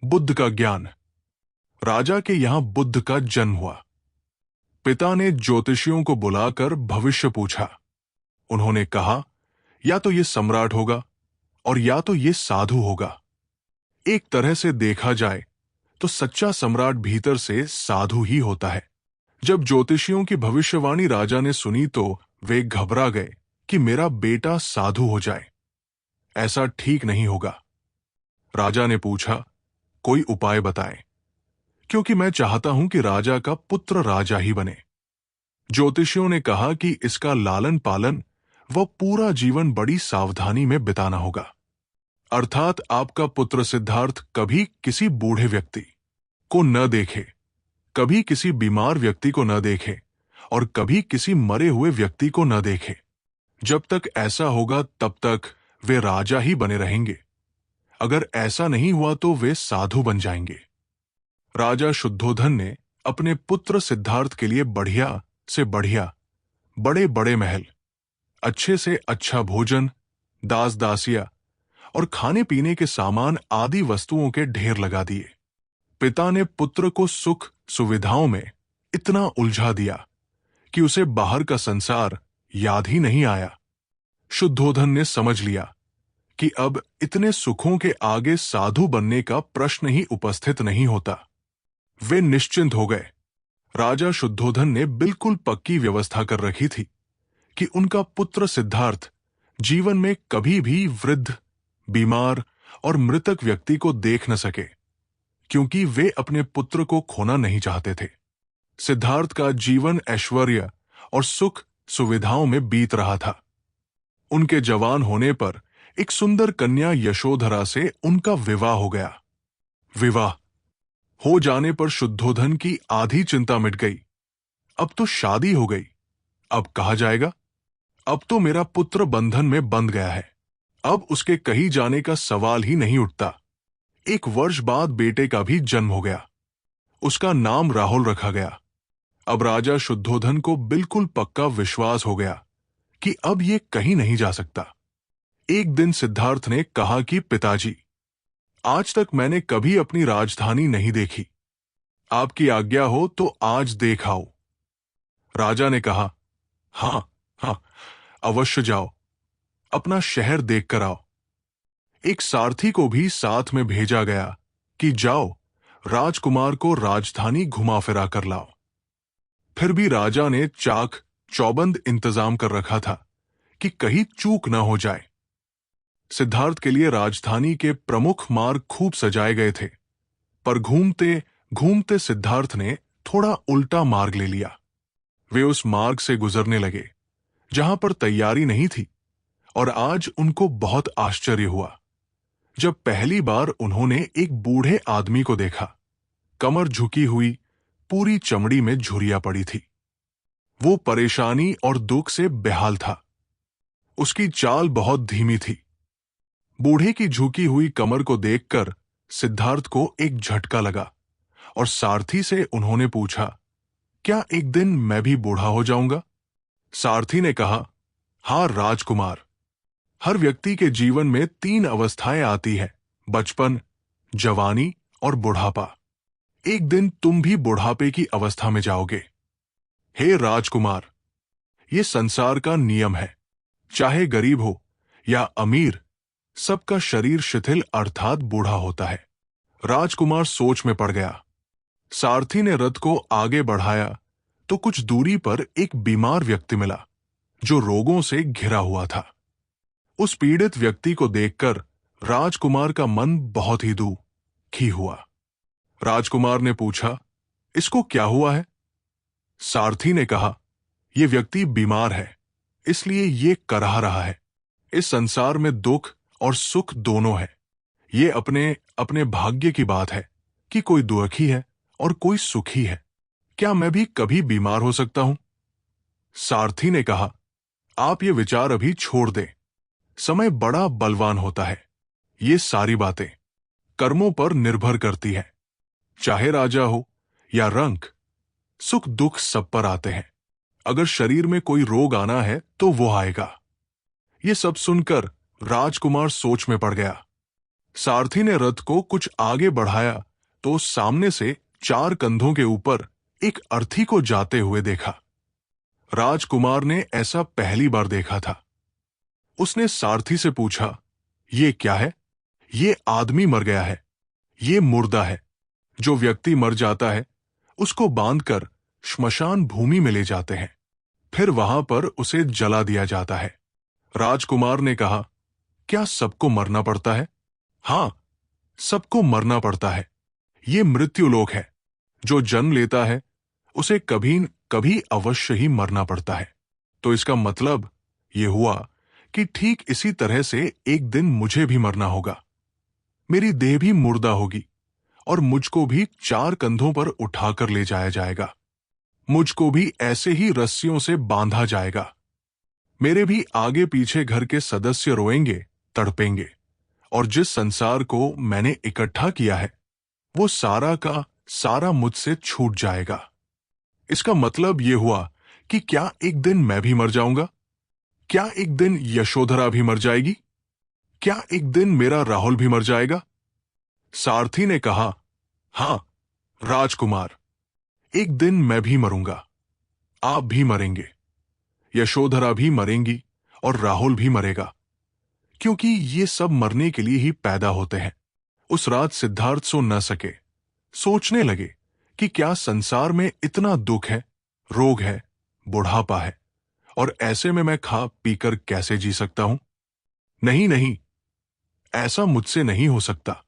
बुद्ध का ज्ञान। राजा के यहां बुद्ध का जन्म हुआ। पिता ने ज्योतिषियों को बुलाकर भविष्य पूछा। उन्होंने कहा, या तो ये सम्राट होगा और या तो ये साधु होगा। एक तरह से देखा जाए तो सच्चा सम्राट भीतर से साधु ही होता है। जब ज्योतिषियों की भविष्यवाणी राजा ने सुनी तो वे घबरा गए कि मेरा बेटा साधु हो जाए। ऐसा ठीक नहीं होगा। राजा ने पूछा, कोई उपाय बताएं, क्योंकि मैं चाहता हूं कि राजा का पुत्र राजा ही बने। ज्योतिषियों ने कहा कि इसका लालन पालन व पूरा जीवन बड़ी सावधानी में बिताना होगा। अर्थात आपका पुत्र सिद्धार्थ कभी किसी बूढ़े व्यक्ति को न देखे, कभी किसी बीमार व्यक्ति को न देखे और कभी किसी मरे हुए व्यक्ति को न देखे। जब तक ऐसा होगा तब तक वे राजा ही बने रहेंगे। अगर ऐसा नहीं हुआ तो वे साधु बन जाएंगे। राजा शुद्धोधन ने अपने पुत्र सिद्धार्थ के लिए बढ़िया से बढ़िया बड़े बड़े महल, अच्छे से अच्छा भोजन, दास दासिया और खाने पीने के सामान आदि वस्तुओं के ढेर लगा दिए। पिता ने पुत्र को सुख सुविधाओं में इतना उलझा दिया कि उसे बाहर का संसार याद ही नहीं आया। शुद्धोधन ने समझ लिया कि अब इतने सुखों के आगे साधु बनने का प्रश्न ही उपस्थित नहीं होता। वे निश्चिंत हो गए। राजा शुद्धोधन ने बिल्कुल पक्की व्यवस्था कर रखी थी कि उनका पुत्र सिद्धार्थ जीवन में कभी भी वृद्ध, बीमार और मृतक व्यक्ति को देख न सके, क्योंकि वे अपने पुत्र को खोना नहीं चाहते थे। सिद्धार्थ का जीवन ऐश्वर्य और सुख सुविधाओं में बीत रहा था। उनके जवान होने पर एक सुंदर कन्या यशोधरा से उनका विवाह हो गया। विवाह हो जाने पर शुद्धोधन की आधी चिंता मिट गई। अब तो शादी हो गई, अब कहा जाएगा? अब तो मेरा पुत्र बंधन में बंध गया है, अब उसके कहीं जाने का सवाल ही नहीं उठता। एक वर्ष बाद बेटे का भी जन्म हो गया। उसका नाम राहुल रखा गया। अब राजा शुद्धोधन को बिल्कुल पक्का विश्वास हो गया कि अब ये कहीं नहीं जा सकता। एक दिन सिद्धार्थ ने कहा कि पिताजी, आज तक मैंने कभी अपनी राजधानी नहीं देखी। आपकी आज्ञा हो तो आज देख आओ। राजा ने कहा, हाँ हाँ, अवश्य जाओ, अपना शहर देख कर आओ। एक सारथी को भी साथ में भेजा गया कि जाओ, राजकुमार को राजधानी घुमा फिरा कर लाओ। फिर भी राजा ने चाक चौबंद इंतजाम कर रखा था कि कहीं चूक न हो जाए। सिद्धार्थ के लिए राजधानी के प्रमुख मार्ग खूब सजाए गए थे, पर घूमते घूमते सिद्धार्थ ने थोड़ा उल्टा मार्ग ले लिया। वे उस मार्ग से गुजरने लगे जहां पर तैयारी नहीं थी, और आज उनको बहुत आश्चर्य हुआ जब पहली बार उन्होंने एक बूढ़े आदमी को देखा। कमर झुकी हुई, पूरी चमड़ी में झुर्रियां पड़ी थी। वो परेशानी और दुख से बेहाल था। उसकी चाल बहुत धीमी थी। बूढ़े की झुकी हुई कमर को देखकर सिद्धार्थ को एक झटका लगा और सारथी से उन्होंने पूछा, क्या एक दिन मैं भी बूढ़ा हो जाऊंगा? सारथी ने कहा, हां राजकुमार, हर व्यक्ति के जीवन में 3 अवस्थाएं आती है, बचपन, जवानी और बुढ़ापा। एक दिन तुम भी बुढ़ापे की अवस्था में जाओगे। हे राजकुमार, ये संसार का नियम है। चाहे गरीब हो या अमीर, सबका शरीर शिथिल अर्थात बूढ़ा होता है। राजकुमार सोच में पड़ गया। सारथी ने रथ को आगे बढ़ाया तो कुछ दूरी पर एक बीमार व्यक्ति मिला जो रोगों से घिरा हुआ था। उस पीड़ित व्यक्ति को देखकर राजकुमार का मन बहुत ही दुखी हुआ। राजकुमार ने पूछा, इसको क्या हुआ है? सारथी ने कहा, यह व्यक्ति बीमार है, इसलिए ये कराह रहा है। इस संसार में दुख और सुख दोनों है। ये अपने अपने भाग्य की बात है कि कोई दुखी है और कोई सुखी है। क्या मैं भी कभी बीमार हो सकता हूं? सारथी ने कहा, आप ये विचार अभी छोड़ दें। समय बड़ा बलवान होता है। ये सारी बातें कर्मों पर निर्भर करती है। चाहे राजा हो या रंक, सुख दुख सब पर आते हैं। अगर शरीर में कोई रोग आना है तो वो आएगा। ये सब सुनकर राजकुमार सोच में पड़ गया। सारथी ने रथ को कुछ आगे बढ़ाया तो सामने से 4 कंधों के ऊपर एक अर्थी को जाते हुए देखा। राजकुमार ने ऐसा पहली बार देखा था। उसने सारथी से पूछा, ये क्या है? ये आदमी मर गया है, ये मुर्दा है। जो व्यक्ति मर जाता है उसको बांधकर श्मशान भूमि में ले जाते हैं, फिर वहां पर उसे जला दिया जाता है। राजकुमार ने कहा, क्या सबको मरना पड़ता है? हां, सबको मरना पड़ता है। ये मृत्युलोक है। जो जन्म लेता है उसे कभी न कभी अवश्य ही मरना पड़ता है। तो इसका मतलब यह हुआ कि ठीक इसी तरह से एक दिन मुझे भी मरना होगा। मेरी देह भी मुर्दा होगी और मुझको भी 4 कंधों पर उठाकर ले जाया जाएगा। मुझको भी ऐसे ही रस्सियों से बांधा जाएगा। मेरे भी आगे पीछे घर के सदस्य रोएंगे, तड़पेंगे, और जिस संसार को मैंने इकट्ठा किया है वो सारा का सारा मुझसे छूट जाएगा। इसका मतलब यह हुआ कि क्या एक दिन मैं भी मर जाऊंगा? क्या एक दिन यशोधरा भी मर जाएगी? क्या एक दिन मेरा राहुल भी मर जाएगा? सारथी ने कहा, हां राजकुमार, एक दिन मैं भी मरूंगा, आप भी मरेंगे, यशोधरा भी मरेंगी और राहुल भी मरेगा, क्योंकि ये सब मरने के लिए ही पैदा होते हैं। उस रात सिद्धार्थ सो न सके। सोचने लगे कि क्या संसार में इतना दुख है, रोग है, बुढ़ापा है, और ऐसे में मैं खा पीकर कैसे जी सकता हूं? नहीं नहीं, ऐसा मुझसे नहीं हो सकता।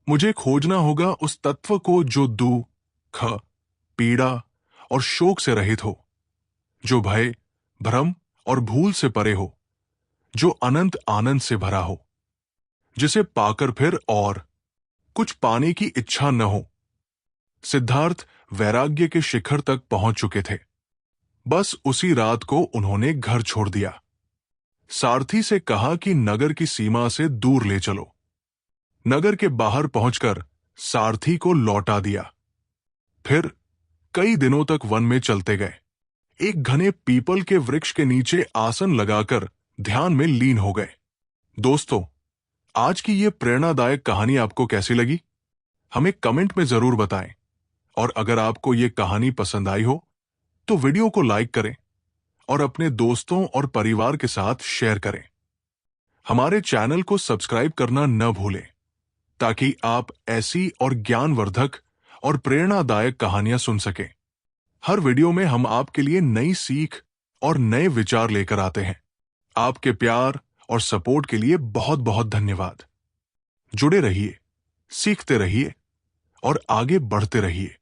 मुझे खोजना होगा उस तत्व को जो दुख, पीड़ा और शोक से रहित हो, जो भय, भ्रम और भूल से परे हो, जो अनंत आनंद से भरा हो, जिसे पाकर फिर और कुछ पाने की इच्छा न हो। सिद्धार्थ वैराग्य के शिखर तक पहुंच चुके थे। बस उसी रात को उन्होंने घर छोड़ दिया। सारथी से कहा कि नगर की सीमा से दूर ले चलो। नगर के बाहर पहुंचकर सारथी को लौटा दिया। फिर कई दिनों तक वन में चलते गए। एक घने पीपल के वृक्ष के नीचे आसन लगाकर ध्यान में लीन हो गए। दोस्तों, आज की ये प्रेरणादायक कहानी आपको कैसी लगी? हमें कमेंट में जरूर बताएं। और अगर आपको ये कहानी पसंद आई हो तो वीडियो को लाइक करें और अपने दोस्तों और परिवार के साथ शेयर करें। हमारे चैनल को सब्सक्राइब करना न भूलें, ताकि आप ऐसी और ज्ञानवर्धक और प्रेरणादायक कहानियां सुन सकें। हर वीडियो में हम आपके लिए नई सीख और नए विचार लेकर आते हैं। आपके प्यार और सपोर्ट के लिए बहुत बहुत धन्यवाद। जुड़े रहिए, सीखते रहिए और आगे बढ़ते रहिए।